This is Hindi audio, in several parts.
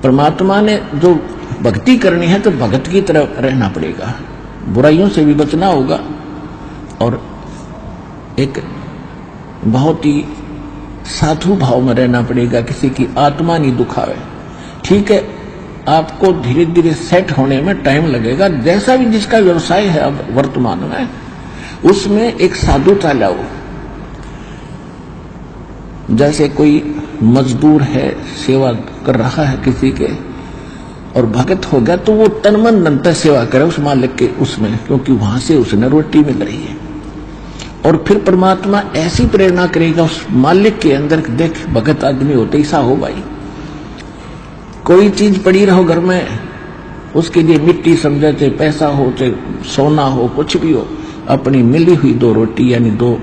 परमात्मा ने जो भक्ति करनी है तो भगत की तरह रहना पड़ेगा, बुराइयों से भी बचना होगा और एक बहुत ही साधु भाव में रहना पड़ेगा, किसी की आत्मा नहीं दुखावे। ठीक है, आपको धीरे धीरे सेट होने में टाइम लगेगा, जैसा भी जिसका व्यवसाय है अब वर्तमान में उसमें एक साधुता लाओ। जैसे कोई मजदूर है, सेवा कर रहा है किसी के और भगत हो गया तो वो तन मन धन से सेवा करे उस मालिक के उसमें, क्योंकि वहां से उसने रोटी मिल रही है। और फिर परमात्मा ऐसी प्रेरणा करेगा उस मालिक के अंदर, देख भगत आदमी होते ऐसा हो भाई, कोई चीज पड़ी रहो घर में उसके लिए मिट्टी समझे, चाहे पैसा हो चाहे सोना हो कुछ भी हो, अपनी मिली हुई 2 रोटी यानी दो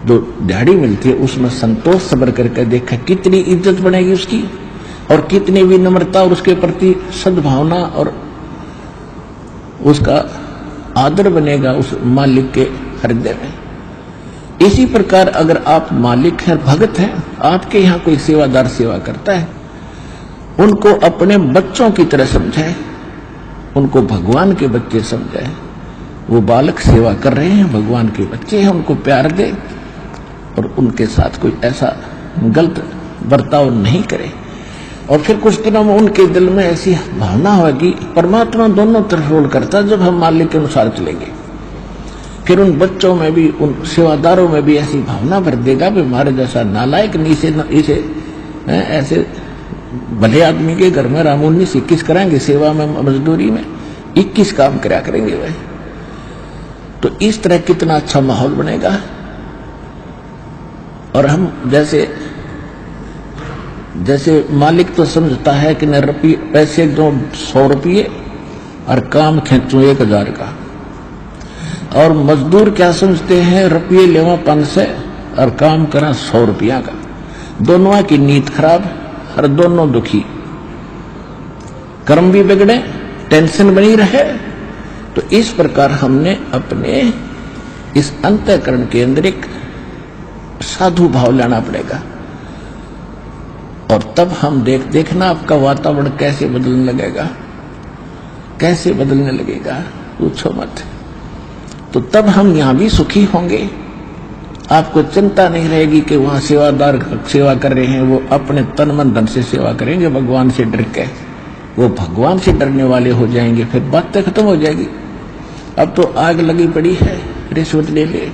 दिहाड़ी मिलती है उसमें संतोष सब्र करके देखा कितनी इज्जत बनेगी उसकी और कितनी विनम्रता और उसके प्रति सद्भावना और उसका आदर बनेगा उस मालिक के हृदय में। इसी प्रकार अगर आप मालिक हैं, भगत हैं, आपके यहाँ कोई सेवादार सेवा करता है, उनको अपने बच्चों की तरह समझाए, उनको भगवान के बच्चे समझाए। वो बालक सेवा कर रहे हैं, भगवान के बच्चे हैं, उनको प्यार दे और उनके साथ कोई ऐसा गलत बर्ताव नहीं करे। और फिर कुछ दिनों में उनके दिल में ऐसी भावना होगी, परमात्मा दोनों तरफ रोल करता है, जब हम मालिक के अनुसार चलेंगे फिर उन बच्चों में भी, उन सेवादारों में भी ऐसी भावना भर देगा कि हमारे जैसा नालायक इसे ऐसे भले आदमी के घर में रामूनी से 21 कराएंगे, सेवा में मजदूरी में 21 काम करा करेंगे वह। तो इस तरह कितना अच्छा माहौल बनेगा। और हम जैसे मालिक तो समझता है कि न पैसे दो 100 रुपये और काम खींचो 1000 का, और मजदूर क्या समझते हैं, रुपये लेवा 500 और काम करा 100 रुपया का। दोनों की नीयत खराब और दोनों दुखी, कर्म भी बिगड़े, टेंशन बनी रहे। तो इस प्रकार हमने अपने इस अंतःकरण के अंदर एक साधु भाव लाना पड़ेगा और तब हम देखना आपका वातावरण कैसे बदलने लगेगा, कैसे बदलने लगेगा, पूछो मत। तो तब हम यहां भी सुखी होंगे, आपको चिंता नहीं रहेगी कि वहां सेवादार सेवा कर रहे हैं, वो अपने तन मन धन से सेवा करेंगे, भगवान से डर के वो भगवान से डरने वाले हो जाएंगे, फिर बातें खत्म हो जाएगी। अब तो आग लगी पड़ी है, रिश्वत ले ले,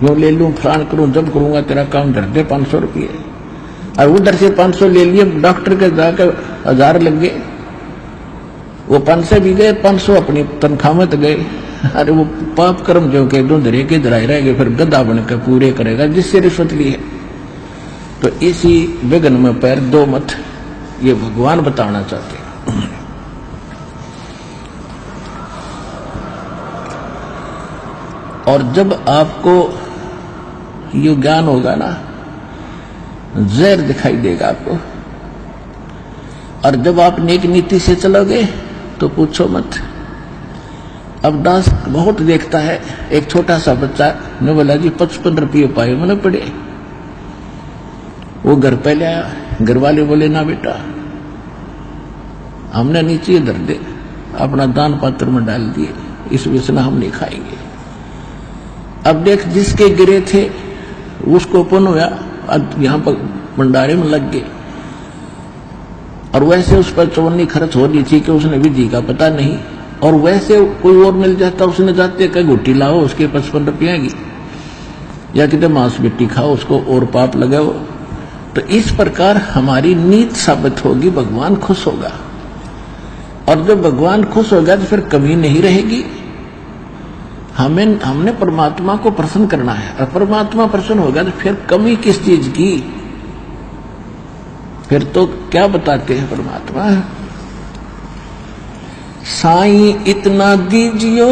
यूं ले लूं, फलान करूं, जब करूंगा तेरा काम धर दे 500 रुपये, और उधर से 500 ले लिए, डॉक्टर के जाकर 1000 लग गए, वो 500 भी गए, 500 अपनी तनख्वाह में गए। अरे वो पाप कर्म जो के दो धरे के धराए रहेंगे, फिर गधा बनकर पूरे करेगा जिससे रिश्वत ली है। तो इसी विघ्न में पैर दो मत, ये भगवान बताना चाहते हैं। और जब आपको ये ज्ञान होगा ना, जहर दिखाई देगा आपको, और जब आप नेक नीति से चलोगे तो पूछो मत। अब दास बहुत देखता है, एक छोटा सा बच्चा ने बोला जी 55 रुपये पाए मैंने पड़े, वो घर पे ले आया, घर वाले बोले ना बेटा हमने नीचे धर दे, अपना दान पात्र में डाल दिए, इस विषय हम नहीं खाएंगे। अब देख जिसके गिरे थे उसको पुण्य हुआ, यहां पर भंडारे में लग गए, और वैसे उस पर चवन्नी खर्च हो रही थी कि उसने विधि का पता नहीं, और वैसे कोई और मिल जाता उसने जाते कहीं गुट्टी लाओ उसके 55 रुपये की, या कितने मांस मिट्टी खाओ उसको और पाप लगाओ। तो इस प्रकार हमारी नीत साबित होगी, भगवान खुश होगा, और जब भगवान खुश होगा तो फिर कमी नहीं रहेगी। हमने परमात्मा को प्रसन्न करना है, और परमात्मा प्रसन्न होगा तो फिर कमी किस चीज की, फिर तो क्या बताते हैं परमात्मा, साईं इतना दीजियो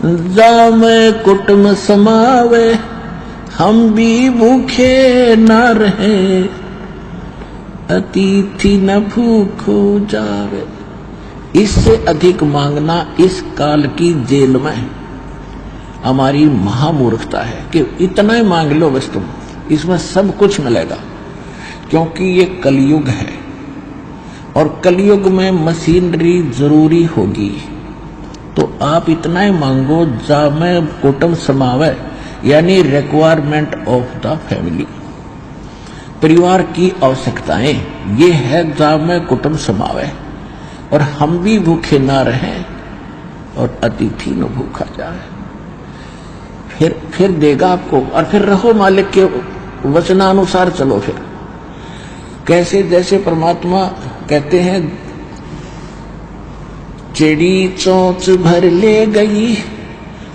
जामे कुटुम समावे, हम भी भूखे न रहे, अतिथि न भूखो जावे। इससे अधिक मांगना इस काल की जेल में हमारी महामूर्खता है कि इतना ही मांग लो बस तुम, इसमें सब कुछ मिलेगा, क्योंकि ये कलयुग है और कलयुग में मशीनरी जरूरी होगी, तो आप इतना ही मांगो जामे कुटुंब समावे, यानी रिक्वायरमेंट ऑफ द फैमिली, परिवार की आवश्यकताएं, ये है जामे कुटुंब समावे, और हम भी भूखे ना रहें और अतिथि न भूखा जाए। फिर देगा आपको, और फिर रहो मालिक के वचनानुसार चलो। फिर कैसे? जैसे परमात्मा कहते हैं, चिड़ी चोंच भर ले गई,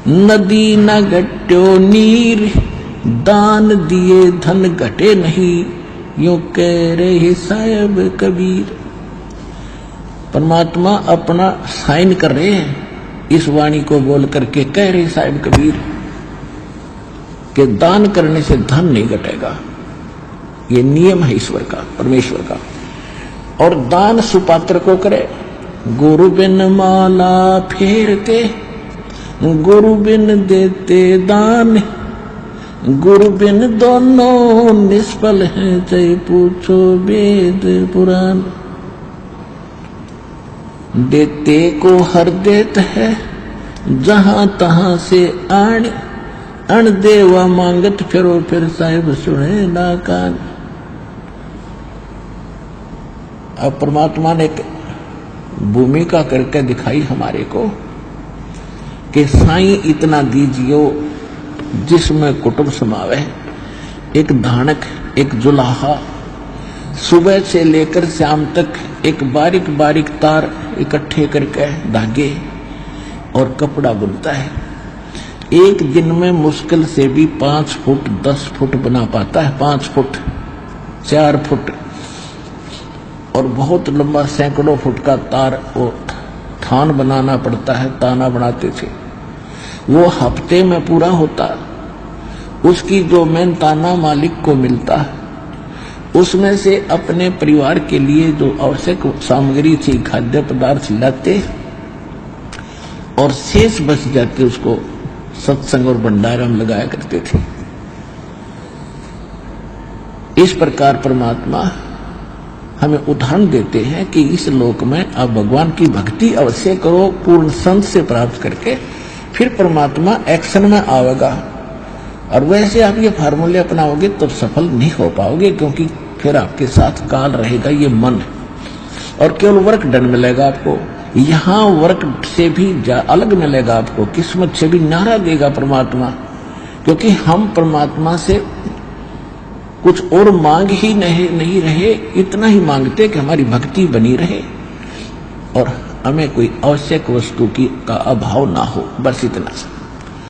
नदी न घट्यो नीर, दान दिए धन घटे नहीं, यूं कह रहे साहिब कबीर। परमात्मा अपना साइन कर रहे हैं इस वाणी को बोल करके, कह रहे साहिब कबीर कि दान करने से धन नहीं घटेगा, ये नियम है ईश्वर का, परमेश्वर का। और दान सुपात्र को करे, गुरु बिन माला फेरते, गुरु बिन देते दान, गुरु बिन दोनों निष्फल हैं, चाहे पूछो वेद पुराण। देते को हर देत है, जहां तहां से आण, अण देवा मांगत फिरो, फिर साहिब सुने ना कान। अब परमात्मा ने भूमिका करके दिखाई हमारे को कि साईं इतना दीजियो जिसमें कुटुंब समावे, एक धानक, एक जुलाहा, सुबह से लेकर शाम तक एक बारीक बारीक तार इकट्ठे करके धागे और कपड़ा बुनता है। एक दिन में मुश्किल से भी 5 फुट 10 फुट बना पाता है, 5 फुट 4 फुट, और बहुत लंबा सैकड़ों फुट का तार वो थान बनाना पड़ता है। ताना बनाते थे, वो हफ्ते में पूरा होता। उसकी जो मेन ताना मालिक को मिलता है, उसमें से अपने परिवार के लिए जो आवश्यक सामग्री थी, खाद्य पदार्थ लाते, और शेष बच जाते उसको सत्संग और भंडारा में लगाया करते थे। इस प्रकार परमात्मा हमें उदाहरण देते हैं कि इस लोक में आप भगवान की भक्ति अवश्य करो, पूर्ण संत से प्राप्त करके, फिर परमात्मा एक्शन में आवेगा। और वैसे आप ये फार्मूले अपनाओगे तो सफल नहीं हो पाओगे, क्योंकि फिर आपके साथ काल रहेगा, ये मन, और केवल वर्क डन मिलेगा आपको। यहाँ वर्क से भी अलग मिलेगा आपको, किस्मत से भी नारा देगा परमात्मा, क्योंकि हम परमात्मा से कुछ और मांग ही नहीं रहे, इतना ही मांगते कि हमारी भक्ति बनी रहे और हमें कोई आवश्यक वस्तु का अभाव ना हो, बस इतना सा।